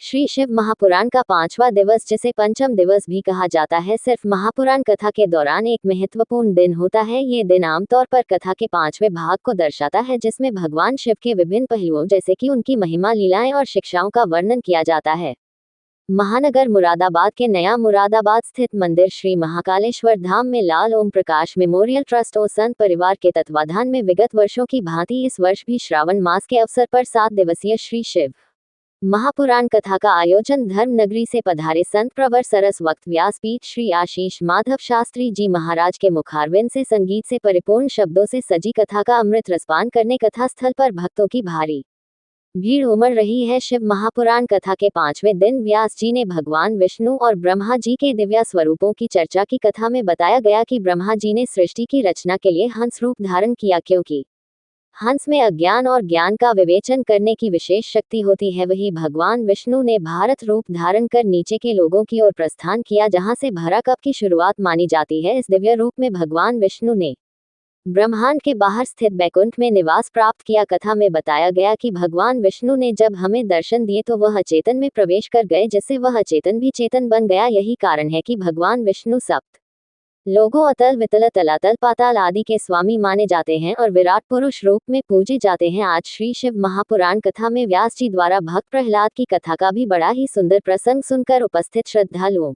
श्री शिव महापुराण का 5वां दिवस, जिसे पंचम दिवस भी कहा जाता है, सिर्फ महापुराण कथा के दौरान एक महत्वपूर्ण दिन होता है। ये दिन आमतौर पर कथा के 5वें भाग को दर्शाता है, जिसमें भगवान शिव के विभिन्न पहलुओं जैसे कि उनकी महिमा, लीलाएं और शिक्षाओं का वर्णन किया जाता है। महानगर मुरादाबाद के नया मुरादाबाद स्थित मंदिर श्री महाकालेश्वर धाम में लाल ओम प्रकाश मेमोरियल ट्रस्ट और संत परिवार के तत्वाधान में विगत वर्षों की भांति इस वर्ष भी श्रावण मास के अवसर पर 7 दिवसीय श्री शिव महापुराण कथा का आयोजन धर्म नगरी से पधारे संत प्रवर सरस वक्त व्यासपीठ श्री आशीष माधव शास्त्री जी महाराज के मुखारविंद से संगीत से परिपूर्ण शब्दों से सजी कथा का अमृत रसपान करने कथा स्थल पर भक्तों की भारी भीड़ उमड़ रही है। शिव महापुराण कथा के 5वें दिन व्यास जी ने भगवान विष्णु और ब्रह्मा जी के दिव्य स्वरूपों की चर्चा की। कथा में बताया गया कि ब्रह्मा जी ने सृष्टि की रचना के लिए हंस रूप धारण किया, क्योंकि हंस में अज्ञान और ज्ञान का विवेचन करने की विशेष शक्ति होती है। वही भगवान विष्णु ने भारत रूप धारण कर नीचे के लोगों की ओर प्रस्थान किया, जहां से भरा कप की शुरुआत मानी जाती है। इस दिव्य रूप में भगवान विष्णु ने ब्रह्मांड के बाहर स्थित बैकुंठ में निवास प्राप्त किया। कथा में बताया गया कि भगवान विष्णु ने जब हमें दर्शन दिए तो वह अचेतन में प्रवेश कर गए, जिससे वह अचेतन भी चेतन बन गया। यही कारण है कि भगवान विष्णु सप्त लोगों अतल वितल तलातल पाताल आदि के स्वामी माने जाते हैं और विराट पुरुष रूप में पूजे जाते हैं। आज श्री शिव महापुराण कथा में व्यास जी द्वारा भक्त प्रहलाद की कथा का भी बड़ा ही सुंदर प्रसंग सुनकर उपस्थित श्रद्धालुओं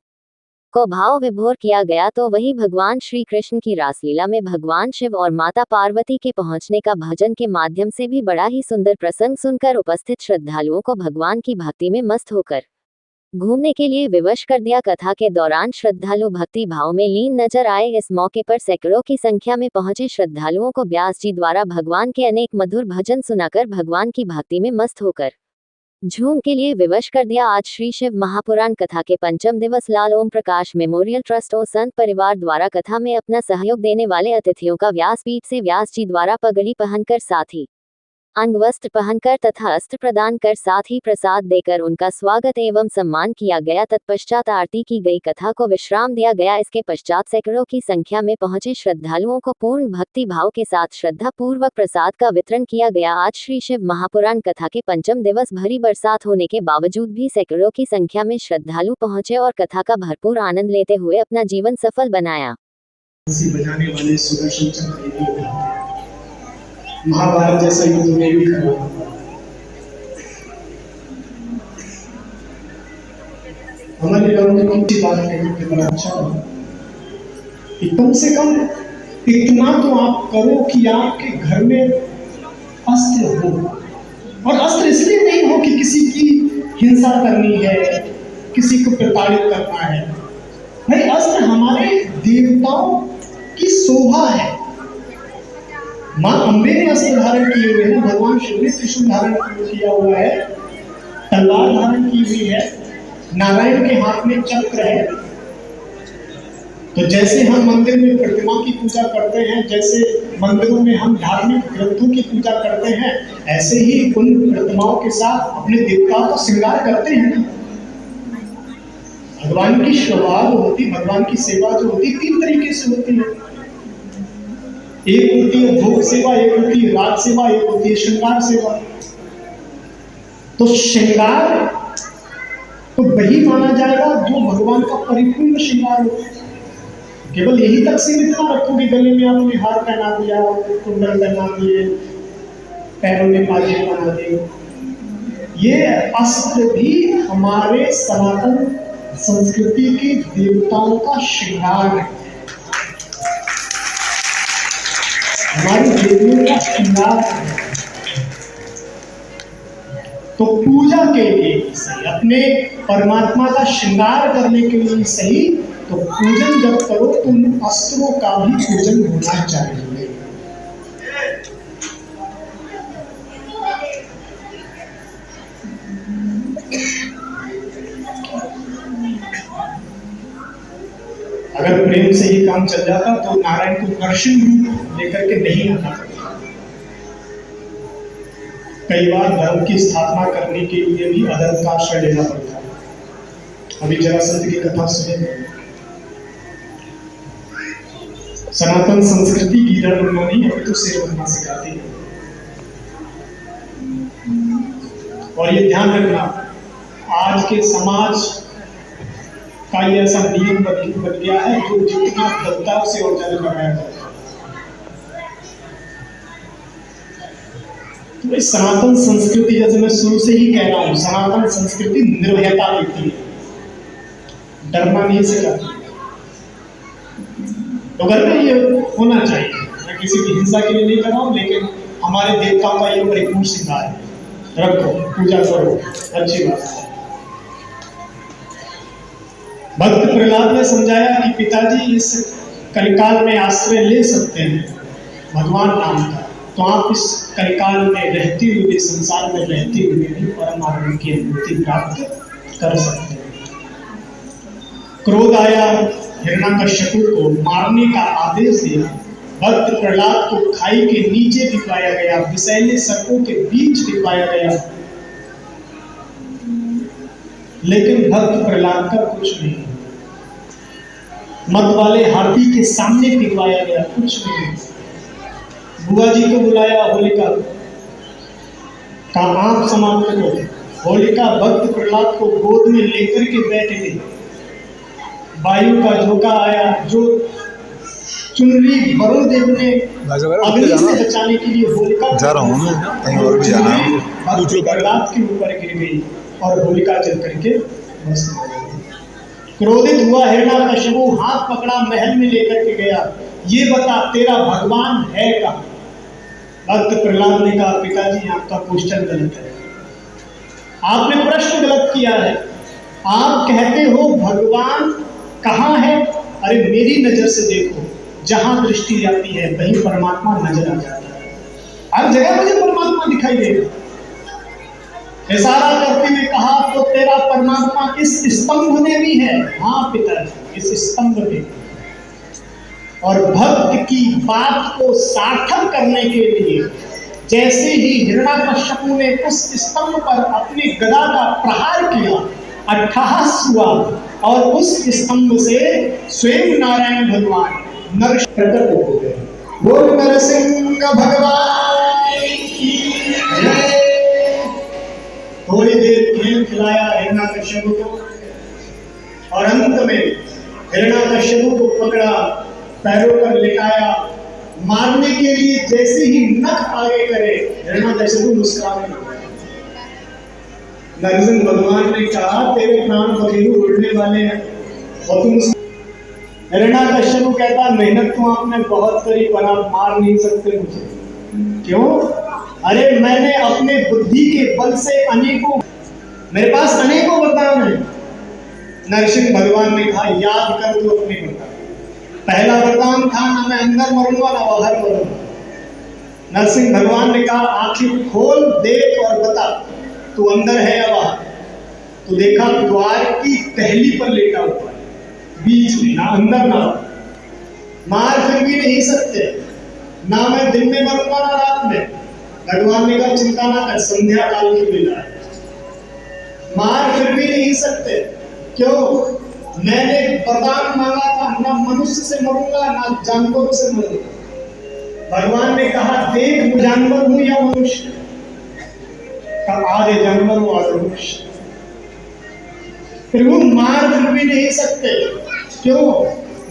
को भाव विभोर किया गया। तो वही भगवान श्री कृष्ण की रासलीला में भगवान शिव और माता पार्वती के पहुंचने का भजन के माध्यम से भी बड़ा ही सुंदर प्रसंग सुनकर उपस्थित श्रद्धालुओं को भगवान की भक्ति में मस्त होकर घूमने के लिए विवश कर दिया। कथा के दौरान श्रद्धालु भक्ति भाव में लीन नजर आए। इस मौके पर सैकड़ों की संख्या में पहुंचे श्रद्धालुओं को व्यास जी द्वारा भगवान के अनेक मधुर भजन सुनाकर भगवान की भक्ति में मस्त होकर झूम के लिए विवश कर दिया। आज श्री शिव महापुराण कथा के पंचम दिवस लाल ओम प्रकाश मेमोरियल ट्रस्ट और संत परिवार द्वारा कथा में अपना सहयोग देने वाले अतिथियों का व्यासपीठ से व्यास जी द्वारा पगड़ी पहनकर, साथ ही अंग वस्त्र पहनकर तथा अस्त्र प्रदान कर, साथ ही प्रसाद देकर उनका स्वागत एवं सम्मान किया गया। तत्पश्चात आरती की गई, कथा को विश्राम दिया गया। इसके पश्चात सैकड़ों की संख्या में पहुंचे श्रद्धालुओं को पूर्ण भक्ति भाव के साथ श्रद्धा पूर्वक प्रसाद का वितरण किया गया। आज श्री शिव महापुराण कथा के पंचम दिवस भरी बरसात होने के बावजूद भी सैकड़ों की संख्या में श्रद्धालु पहुंचे और कथा का भरपूर आनंद लेते हुए अपना जीवन सफल बनाया। महाभारत जैसा युद्ध में भी खड़ा हमारे लोगों की बात करके बड़ा अच्छा लगा कि कम से कम इतना तो आप करो कि आपके घर में अस्त्र हो, और अस्त्र इसलिए नहीं हो कि किसी की हिंसा करनी है, किसी को प्रताड़ित करना है। भाई अस्त्र हमारे देवताओं की शोभा है। मां अंबे ने अस्त्र धारण किए हुए हैं, भगवान शिव ने त्रिशूल धारण किया हुआ है, तलवार धारण की हुई है, नारायण के हाथ में चक्र है। तो जैसे हम मंदिर में प्रतिमा की पूजा करते हैं, जैसे मंदिरों में हम धार्मिक ग्रंथों की पूजा करते हैं, ऐसे ही उन प्रतिमाओं के साथ अपने देवताओं का श्रृंगार करते हैं ना। भगवान की शोभा जो होती, भगवान की सेवा जो होती, 3 तरीके से होती है। एक होती है भोग सेवा, एक होती है राज सेवा, एक होती है श्रृंगार सेवा। तो श्रृंगार तो वही माना जाएगा जो भगवान का परिपूर्ण श्रृंगार हो। केवल यही तक सीमित ना रखोगे, गले में आपने हार पहना दिया, कुंडल पहना दिए, पैरों में बाजे पहना दिए। ये अस्त्र भी हमारे सनातन संस्कृति के देवताओं का श्रृंगार है, हमारी देवियों का श्रृंगार है। तो पूजा के लिए सही, अपने परमात्मा का श्रृंगार करने के लिए सही, तो पूजन जब करो तो उन अस्त्रों का भी पूजन होना चाहिए। अगर प्रेम से ही काम चल जाता तो नारायण को कर्षण रूप लेकर के नहीं आता। कई बार धर्म की स्थापना करने के लिए भी अधर्म का आश्रय लेना पड़ता है। अभी जरासंध की कथा सुने, सनातन संस्कृति की रण नहीं अभी तो शेर बनना सिखाती है। और ये ध्यान रखना, आज के समाज का ये ऐसा नियम बन गया है, जो जितना बदलाव से और ज्यादा बढ़ाया जाता है। तो इस सनातन संस्कृति, जैसे मैं शुरू से ही कह रहा हूं, सनातन संस्कृति निर्भयता देती है, डरना नहीं सिखाती। तो घर में ये होना चाहिए। मैं किसी की हिंसा के लिए नहीं कर रहा हूं, लेकिन हमारे देवताओं का ये परिपूर्ण श्रृंगार है, रखो, पूजा करो, अच्छी बात है। भक्त प्रहलाद ने समझाया कि पिताजी इस कलिकाल में आश्रय ले सकते हैं भगवान नाम का, तो आप इस कलिकाल में रहते हुए, संसार में रहते हुए भी परम आनंद की अनुभूति प्राप्त कर सकते हैं। क्रोध आया, हिरण्यकश्यप को मारने का आदेश दिया। भक्त प्रहलाद को खाई के नीचे दिखाया गया, विषैले सर्पों के बीच दिखाया गया, लेकिन भक्त प्रहलाद का कुछ नहीं। मत वाले हाथी के सामने पिघलाया गया, कुछ नहीं। बुआ जी को बुलाया, होलिका का आंख समाप्त करो। होलिका भक्त प्रहलाद को गोद में लेकर के बैठ गई। वायु का झोंका आया, जो चुनरी वरुण देव ने अग्नि से बचाने के लिए होलिका जा रहा हूँ मैं, कहीं और भी जाना है। भक्त प्रहलाद के ऊपर गिर गई और होलिका जल करके भस्म हो गई। क्रोधित हुआ हिरण्यकश्यप हाथ पकड़ा, महल में लेकर के गया। ये बता, तेरा भगवान है कहाँ? भक्त प्रहलाद ने कहा, पिताजी आपका क्वेश्चन गलत है, आपने प्रश्न गलत किया है। आप कहते हो भगवान कहाँ है? अरे मेरी नजर से देखो, जहां दृष्टि जाती है वहीं परमात्मा नजर आ जाता है। हर जगह मुझे परमात्मा दिखाई देगा। इशारा करते हुए कहा, तो तेरा परमात्मा इस स्तंभ में भी है? हाँ पिताजी, इस स्तंभ में। और भक्त की बात को सार्थक करने के लिए जैसे ही हिरण्यकश्यप ने उस स्तंभ पर अपनी गदा का प्रहार किया, अट्टहास हुआ और उस स्तंभ से स्वयं नारायण भगवान प्रकट हो गए। बोल नरसिंह भगवान की जय। थोड़ी देर खेल खिलाया हिरण्यकश्यप को, और अंत में हिरण्यकश्यप को पकड़ा, पैरों पर लिटाया, मारने के लिए जैसे ही नख आगे करे, हिरण्यकश्यप मुस्कुराने लगा। नरसिंह भगवान ने कहा, तेरे प्राण पखेरु उड़ने वाले हैं और तुम। हिरण्यकश्यप कहता, मेहनत तो आपने बहुत करी पर आप मार नहीं सकते मुझे। क्यों? अरे मैंने अपने बुद्धि के बल से अनेकों, मेरे पास अनेकों वरदान है। नरसिंह भगवान ने कहा, याद कर तू अपने वरदान। पहला वरदान था, ना मैं अंदर मरूंगा ना बाहर मरूंगा। नरसिंह भगवान ने कहा, आंखें खोल, देख और बता तू अंदर है या बाहर। तो देखा द्वार की पहली पर लेटा हुआ है, बीच में, ना अंदर ना बाहर। मार फिर भी नहीं सकते, ना मैं दिन में मरूंगा ना रात में। भगवान ने कहा, चिंता ना कर, संध्या काल की बेला है। मार फिर भी नहीं सकते, क्यों? मैंने वरदान मांगा था, ना मनुष्य से मरूंगा ना जानवरों से मरूंगा। भगवान ने कहा, देख मैं जानवर हूं या मनुष्य? आधे जानवर हूं आधे मनुष्य। फिर वो मार फिर भी नहीं सकते, क्यों?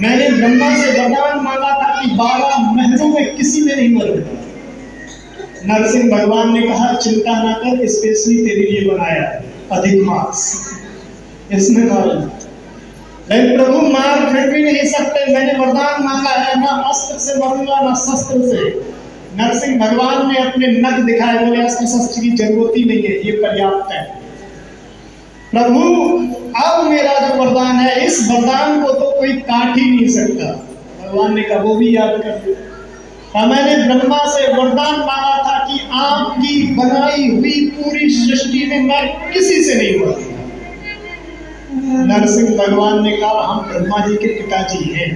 मैंने ब्रह्मा से वरदान मांगा था कि 12 महलों में किसी में नहीं मरूंगा। नरसिंह भगवान ने कहा, चिंता ना कर, स्पेशली तेरे लिए बनाया है, अधिक मास इसमें मारूंगा। लेकिन प्रभु मार फिर भी नहीं सकते, मैंने वरदान मांगा है, ना अस्त्र से मरूंगा ना शस्त्र से। नरसिंह भगवान ने अपने नख दिखाए, बोले अस्त्र शस्त्र की जरूरत ही नहीं है, ये पर्याप्त है। प्रभु अब मेरा जो वरदान है, इस वरदान को तो कोई काट ही नहीं सकता। भगवान ने कहा, वो भी याद कर लो। मैंने ब्रह्मा से वरदान मांगा था कि आपकी बनाई हुई पूरी सृष्टि में मैं किसी से नहीं मरूंगा। नरसिंह भगवान ने कहा, हम ब्रह्मा जी के पिताजी हैं,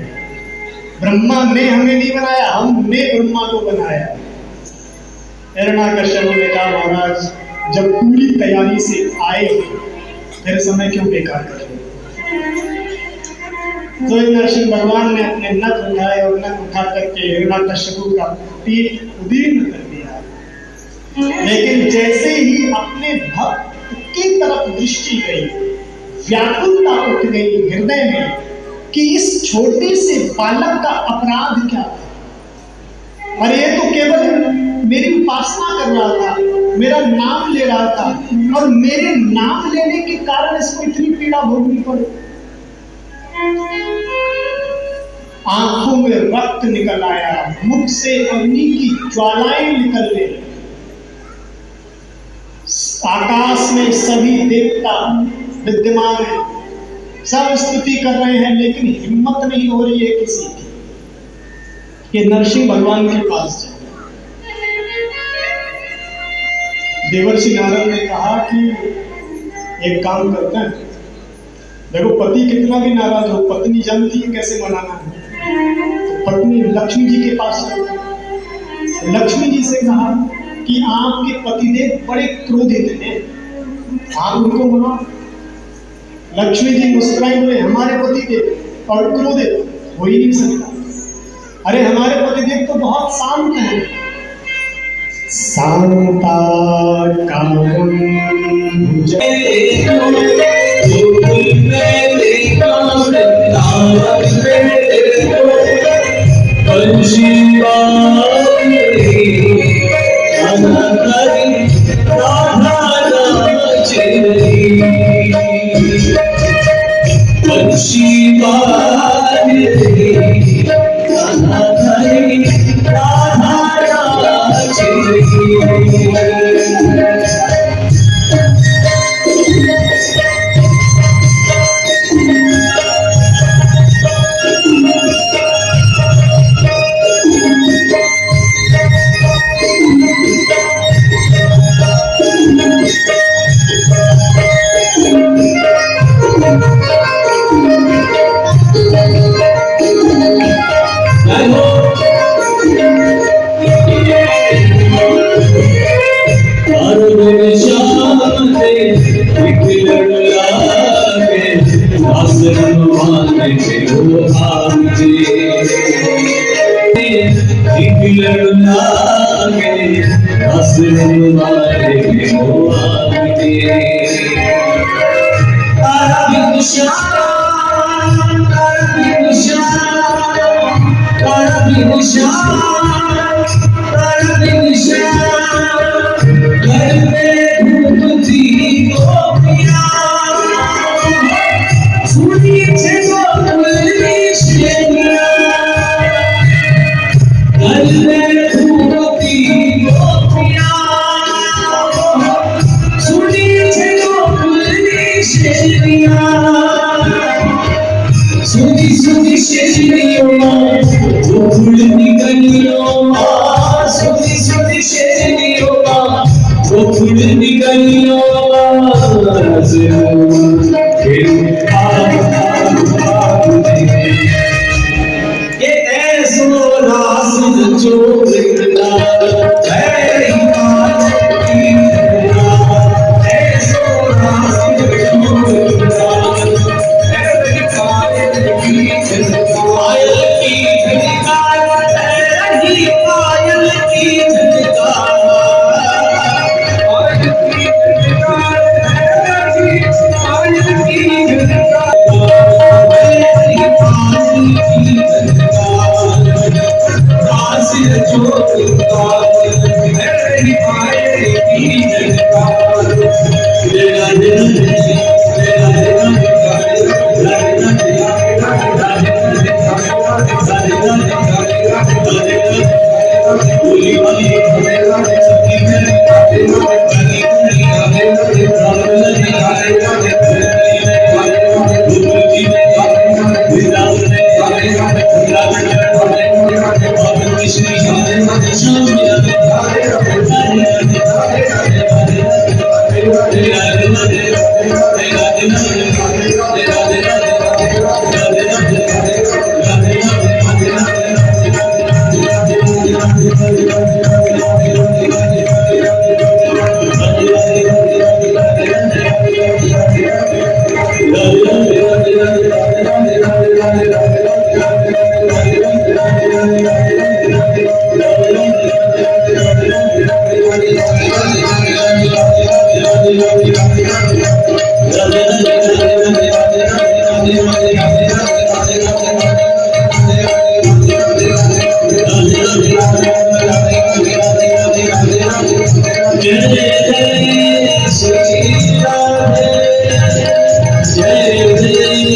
ब्रह्मा ने हमें नहीं बनाया, हमने ब्रह्मा को बनाया। हिरण्यकश्यप ने कहा, महाराज जब पूरी तैयारी से आए फिर समय क्यों बेकार कर रहे? तो नरसिंह भगवान ने अपने नख उठाए और नख उठा करके हिरण्यकश्यप का पीठ उदीर्ण कर दिया। लेकिन जैसे ही अपने भक्त एक तरफ दृष्टि गई, व्याकुलता उठ गई हृदय में कि इस छोटे से बालक का अपराध क्या था। और ये तो केवल मेरी उपासना कर रहा था, मेरा नाम ले रहा था, और मेरे नाम लेने के कारण इसको इतनी पीड़ा भोगनी पड़ी। आंखों में रक्त निकल आया, मुख से अग्नि की ज्वालाएं निकलने लगी। आकाश में सभी देवता विद्यमान हैं, सब स्तुति कर रहे हैं, लेकिन हिम्मत नहीं हो रही है किसी की कि नरसिंह भगवान के पास जाए। देवर्षि नारद ने कहा कि एक काम करते हैं, देखो पति कितना भी नाराज हो, पत्नी जानती है कैसे मनाना है। तो पत्नी लक्ष्मी जी के पास गई, लक्ष्मी जी से कहा कि आपके पतिदेव बड़े क्रोधित हैं, आप उनको मनाओ। लक्ष्मी जी मुस्कुराए, बोले हमारे पतिदेव और क्रोधित हो ही नहीं सकता, अरे हमारे पतिदेव तो बहुत शांत हैं। शांता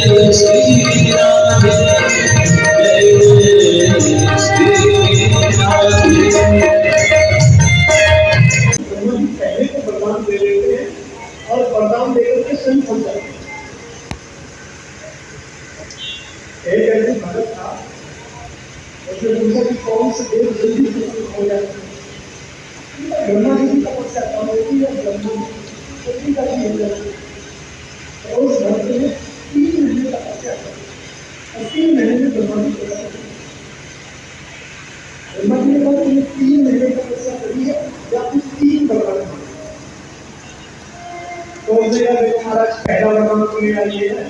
ब्रह्मा जी पहले तो वरदान दे लेते हैं और वरदान देकर के स्वयं फल जाते हैं। एक ऐसे भगत था, उसने पूछा कि कौन से देव जल्दी प्रसन्न हो जाते हैं। ब्रह्मा जी की तपस्या कम होती है, ब्रह्मा जी का भी हो जाती है। और उस भक्त ने 3 महीने तपस्या की और 3 महीने में ब्रह्मा जी को ब्रह्मा जी ने कहा तुमने 3 महीने तपस्या करी है या फिर 3 वरदान। तो उसने कहा देखो महाराज, पहला वरदान तो मेरा ये है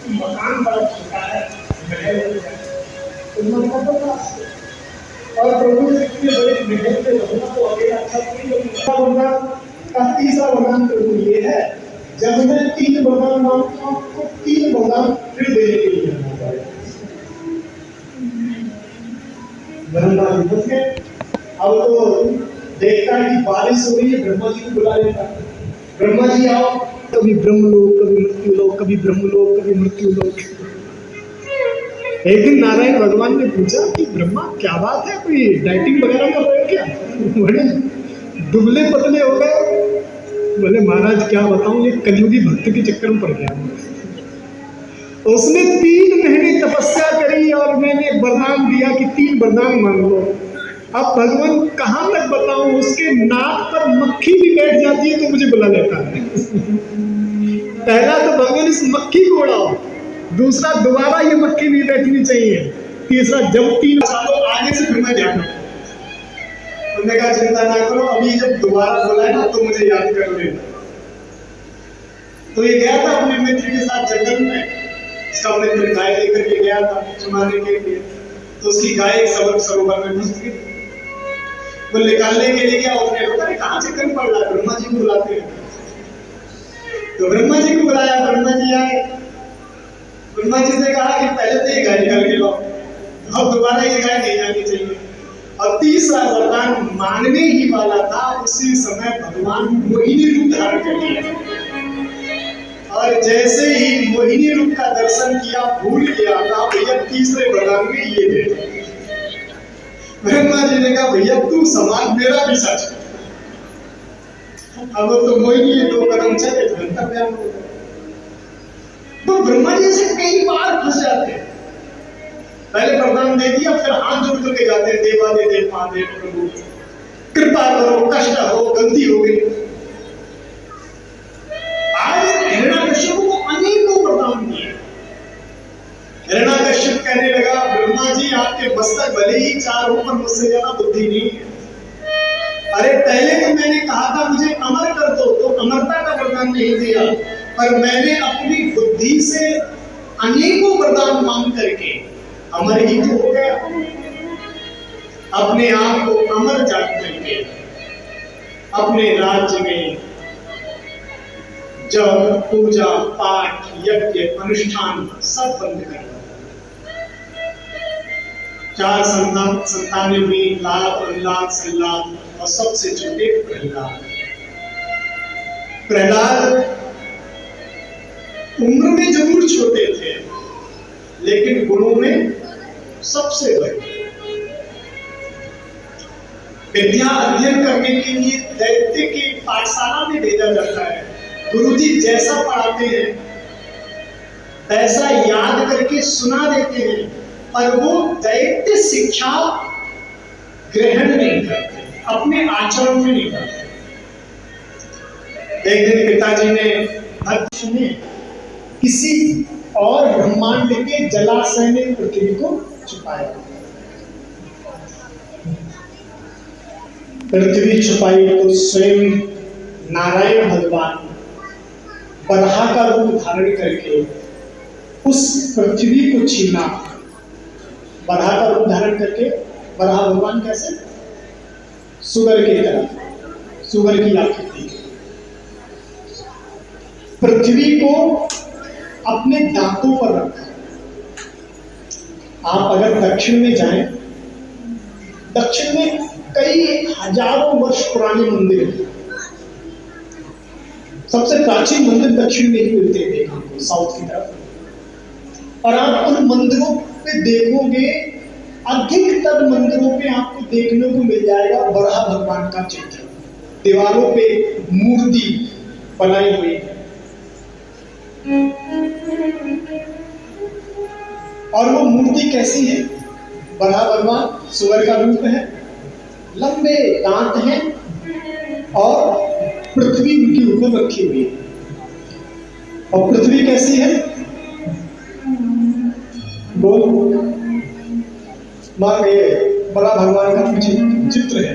कि मकान बड़ा छोटा है, और प्रभु से इतने बड़े मेहनत से रहना तो अकेला अच्छा नहीं लगेगा। का तीसरा वरदान प्रभु ये है, जब मैं 3 वरदान मांगता हूँ तो 3 वरदान फिर देने के लिए आना पड़ेगा। ब्रह्मा जी बस गए। अब तो देखता है कि बारिश हो रही है, ब्रह्मा जी को बुला लेता है, ब्रह्मा जी आओ। कभी ब्रह्मलोक, कभी मृत्युलोक, कभी ब्रह्मलोक, कभी मृत्युलोक। एक दिन नारायण भगवान ने पूछा कि ब्रह्मा क्या बात है, कोई डाइटिंग वगैरह कर रहे हो क्या, बड़े दुबले पतले हो गए। बोले महाराज क्या बताऊं, ये कलयुगी भक्त के चक्कर में पड़ गया। उसने 3 महीने तपस्या करी और मैंने वरदान दिया कि 3 वरदान मांग लो। अब भगवान कहाँ तक बताऊं, उसके नाक पर मक्खी भी बैठ जाती है तो मुझे बुला लेता है। पहला तो भगवान इस मक्खी को उड़ाओ, दूसरा दोबारा ये मक्खी नहीं बैठनी चाहिए, तीसरा जब 3 सालों आगे से फिर मैं ध्यान रखूं। उन्होंने कहा चिंता ना करो, अभी जब दोबारा बुलाए ना तो मुझे याद कर लेना। तो ये गया था अपने मित्र के साथ जंगल में, इसका मित्र गाय लेकर के गया था चुमाने के लिए। तो उसकी गाय सरोवर में घुस गई, वो निकालने के लिए गया। उसने कहा कहाँ चक्कर पड़ रहा है, ब्रह्मा जी को बुलाते हैं। तो ब्रह्मा जी को बुलाया, ब्रह्मा जी आए। ब्रह्मा जी ने कहा कि पहले तो ये गाय निकाल के लाओ, अब दोबारा ये गाय नहीं जानी चाहिए। और तीसरा वरदान मांगने ही वाला था, उसी समय भगवान मोहिनी रूप धारण कर लिया। और जैसे ही मोहिनी रूप का दर्शन किया, भूल गया था भैया तीसरे वरदान में ये दे। ब्रह्मा जी ने कहा भैया तू समाज मेरा भी सच। अब तो मोहिनी 2 कदम चले, गंतव्य हो गया। तो ब्रह्मा जी से कई बार फंस जाते हैं। पहले वरदान दे दिया, फिर हाथ जोड़ करके जाते हैं, देवादिदेव महादेव प्रभु कृपा करो, कष्ट हो, गलती हो गई। आज हिरण्यकश्यप को अनेकों वरदान दिए। हिरण्यकश्यप कहने लगा ब्रह्मा जी आपके मस्तक भले ही 4 हो पर मुझसे ज्यादा बुद्धि नहीं है। अरे पहले तो मैंने कहा था मुझे अमर कर दो, तो अमरता का वरदान नहीं दिया, पर मैंने अपनी बुद्धि से अनेकों वरदान मांग करके अमर ही तो हो गया। अपने आप को अमर जान करके अपने राज्य में जब पूजा पाठ यज्ञ अनुष्ठान सब बंद कर दिया। 4 संतानें हुई, लाभ अल्लाह सल्लाम, और सबसे छोटे प्रहलाद। प्रहलाद उम्र में जरूर छोटे थे, लेकिन गुणों में सबसे बड़े। विद्या अध्ययन करने के लिए दैत्य की पाठशाला में भेजा जाता है। गुरुजी जैसा पढ़ाते हैं वैसा याद करके सुना देते हैं, पर वो दैत्य शिक्षा ग्रहण नहीं करते, अपने आचरण में नहीं करते। एक दिन पिताजी ने भक्त सुने, किसी और ब्रह्मांड के जलाशय ने पृथ्वी को छुपाया। पृथ्वी छुपाई तो स्वयं नारायण भगवान बरहा का रूप धारण करके उस पृथ्वी को छीना। बरहा का रूप धारण करके, बरहा भगवान कैसे? सुगर की तरह, सुगर की आकृति। पृथ्वी को अपने दांतों पर रखा। आप अगर दक्षिण में जाएं, दक्षिण में कई हजारों वर्ष पुराने मंदिर हैं। सबसे प्राचीन मंदिर दक्षिण में ही मिलते हैं, साउथ की तरफ। और आप उन मंदिरों पे देखोगे, अधिकतर मंदिरों पे आपको देखने को मिल जाएगा बराह भगवान का चित्र, दीवारों पे मूर्ति बनाई हुई है। और वो मूर्ति कैसी है? बराह भगवान सुअर का रूप है, लंबे दांत हैं और पृथ्वी उनके ऊपर रखी हुई है। और पृथ्वी कैसी है? बोल, बड़ा भगवान का चित्र है।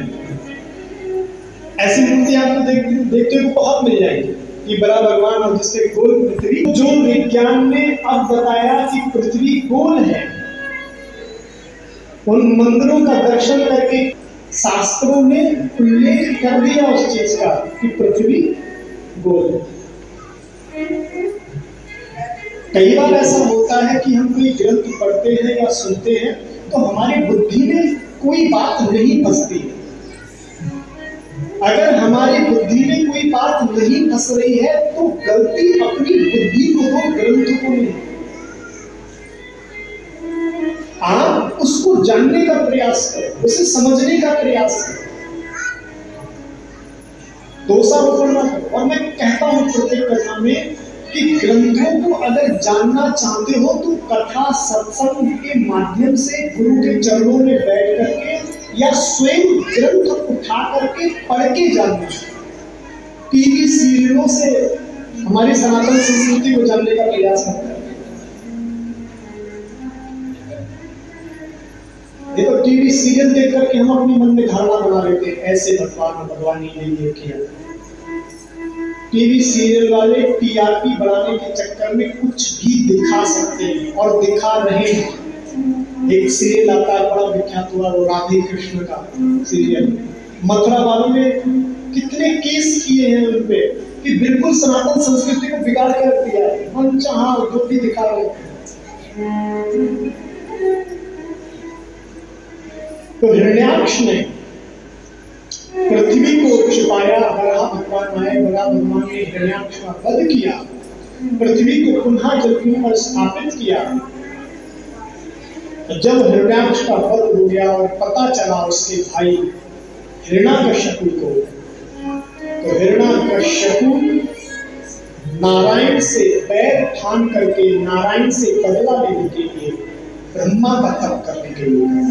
ऐसी मूर्ति आपको देखते को बहुत मिल जाएगी कि बड़ा भगवान और जिसके गोल पृथ्वी। जो विज्ञान ने अब बताया कि पृथ्वी गोल है, उन मंदिरों का दर्शन करके शास्त्रों ने उल्लेख कर दिया उस चीज का कि पृथ्वी गोल है। कई बार ऐसा होता है कि हम कोई ग्रंथ पढ़ते हैं या सुनते हैं तो हमारी बुद्धि में कोई बात नहीं फंसती। अगर हमारी बुद्धि में कोई बात नहीं फंस रही है तो गलती अपनी बुद्धि को हो, ग्रंथ को नहीं। आप उसको जानने का प्रयास करें, उसे समझने का प्रयास करें, दोषारोपण ना करें। और मैं कहता हूं प्रत्येक कथा में कि ग्रंथों को अगर जानना चाहते हो तो कथा सत्संग के माध्यम से गुरु के चरणों में बैठ करके या स्वयं ग्रंथ उठा करके पढ़ के जानना। टीवी सीरियलों से हमारी सनातन संस्कृति को जानने का प्रयास करते हैं। देखो, टीवी सीरियल देख करके हम अपने मन में धारणा बना लेते हैं, ऐसे भगवान ने ये किया। टीवी सीरियल वाले टीआरपी बढ़ाने के चक्कर में कुछ भी दिखा सकते हैं और दिखा रहे हैं। एक सीरियल आता है बड़ा विख्यात हुआ, वो राधे कृष्ण का सीरियल। मथुरा वालों ने कितने केस किए हैं उन पे कि बिल्कुल सनातन संस्कृति को बिगाड़ के रख दिया है, मन चाहा जो भी दिखा रहे हैं। तो हिरण्याक्ष ने पृथ्वी को छिपाया, बराह भगवान आए, बराह भगवान ने हिरण्याक्ष का वध किया, पृथ्वी को पुनः जल के ऊपर स्थापित किया। जब हिरण्याक्ष का वध हो गया और पता चला उसके भाई हिरण्याकश्यपु को, तो हिरण्याकश्यपु नारायण से पैर ठान करके नारायण से बदला लेने के लिए ब्रह्मा का तप करने के लिए